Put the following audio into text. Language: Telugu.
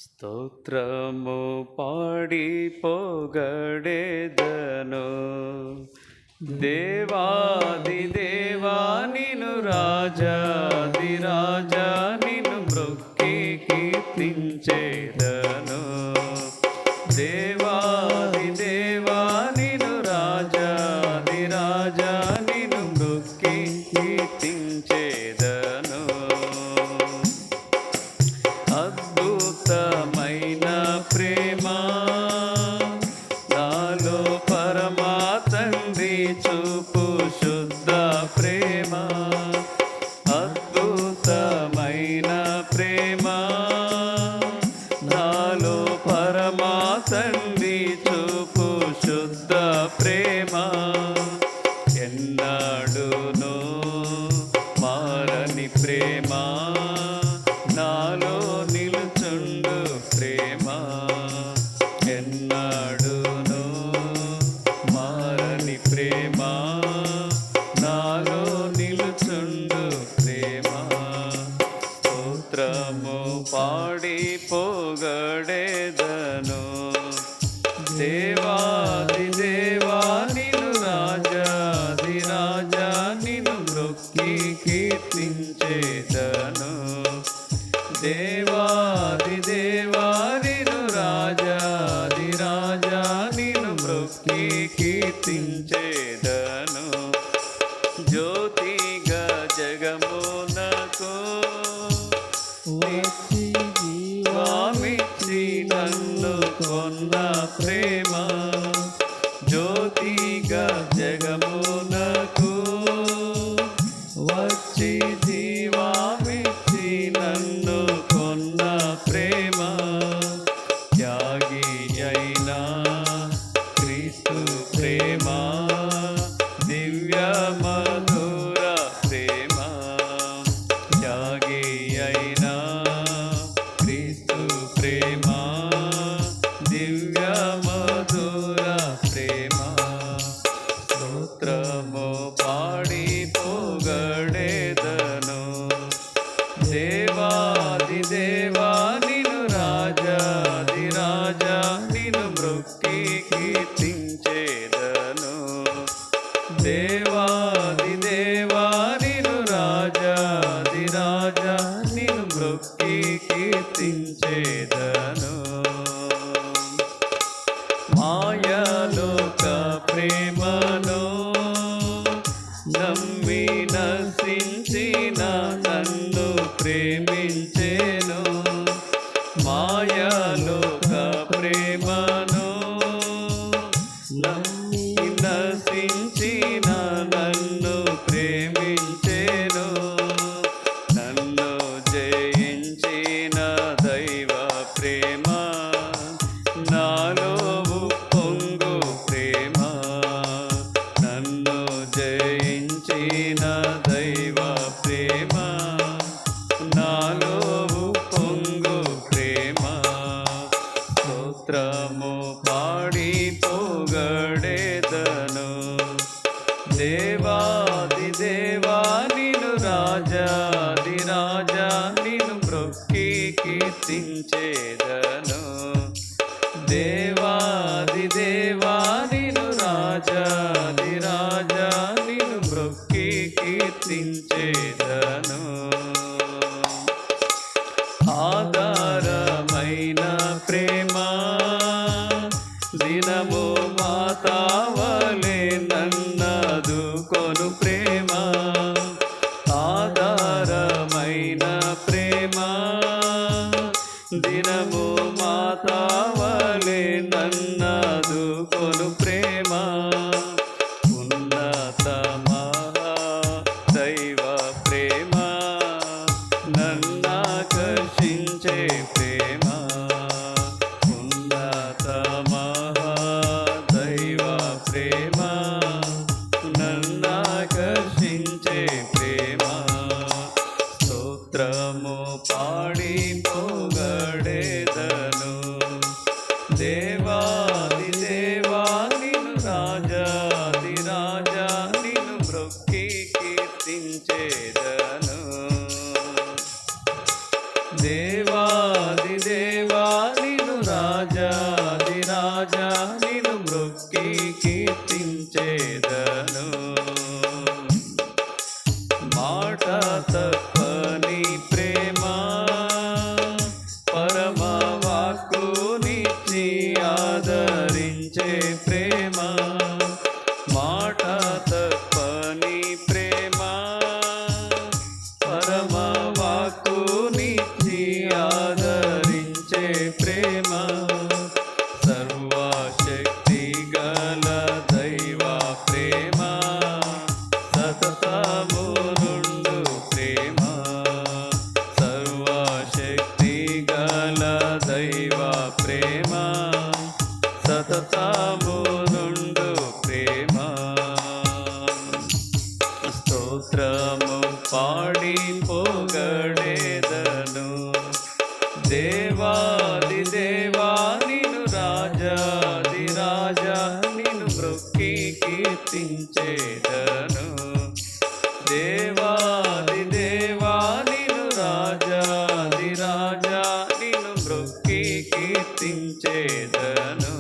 స్తోత్రము పాడి పొగడెదను దేవాది దేవా నిను రాజాది రాజా నిను మ్రొక్కి కీర్తించెదను దేవాది దేవా నిను రాజాది రాజా నిను మ్రొక్కి కీర్తించెదను అద్భుతమైన ప్రేమ నాలో పరమా తండ్రి చూపు శుద్ధ ప్రేమ అద్భుతమైన ప్రేమ నాలో పరమా తండ్రి చూపు శుద్ధ ప్రేమ ఎన్నాడును మారని ప్రేమ నాలో నిలుచుండు ప్రేమ ఎన్నాడును మారని ప్రేమ నాలో నిలుచుండు ప్రేమ స్తోత్రము పాడి పొగడెదను దేవాది దేవా నిను రాజాది రాజా నిను మ్రొక్కి కీర్తించెదను దేవాది దేవా నిను రాజాది రాజా నిను మ్రొక్కి కీర్తించెదను జ్యోతిగా జగమునకు జీవమిచ్చి నన్ను కొన్న ప్రేమ జ్యోతిగా జగమునకు వచ్చి జీవమిచ్చి నన్ను కొన్న ప్రేమ త్యాగి అయినా క్రీస్తు ప్రేమ దివ్య మధుర ప్రేమ త్యాగి అయినా క్రీస్తు ప్రేమ దివ్య మధుర ప్రేమ స్తోత్రము పాడి పొగడెదను దేవాది దేవా నిను రాజాది రాజా నిను మ్రొక్కి కీర్తించెదను దేవాది దేవా నిను రాజాది రాజా నిను మ్రొక్కి కీర్తించెదను మాయలోక ప్రేమను నమ్మి నశించిన నన్ను ప్రేమించెను మాయలోక ప్రేమను నమ్మి నశించిన నన్ను ప్రేమించెను నన్ను జయించిన దైవ ప్రేమ నాలో పొంగు ప్రేమ నన్ను జయించిన దైవ ప్రేమ నాలో పొంగు ప్రేమ స్తోత్రము పాడి పొగడెదను దేవాది దేవా నిను రాజాది రాజా నిను మ్రొక్కి కీర్తించెదను దేవాది దేవా నిను రాజాది రాజా నిను మ్రొక్కి కీర్తించెదను ఆధారమైన ప్రేమ దినము మాతావలే నన్నదుకొను ప్రేమ ఆధారమైన ప్రేమ దినము మాతావలే నన్నదుకొను ప్రేమ ఉన్నతమా దైవ ప్రేమ నన్నాకర్షించే ప్రేమ ఉన్నతమా దైవ ప్రేమ నన్నాకర్షించే ప్రేమ స్తోత్రము పాడి పొగడెదను దేవాది దేవా నిను రాజాది రాజా నిను మ్రొక్కి కీర్తించెదను దేవాది దేవాది దేవా నిన్ను రాజాది రాజా నిన్ను బ్రొక్కి కీర్తించేదను. దేవాది దేవా నిన్ను రాజాది రాజా నిన్ను బ్రొక్కి కీర్తించేదను.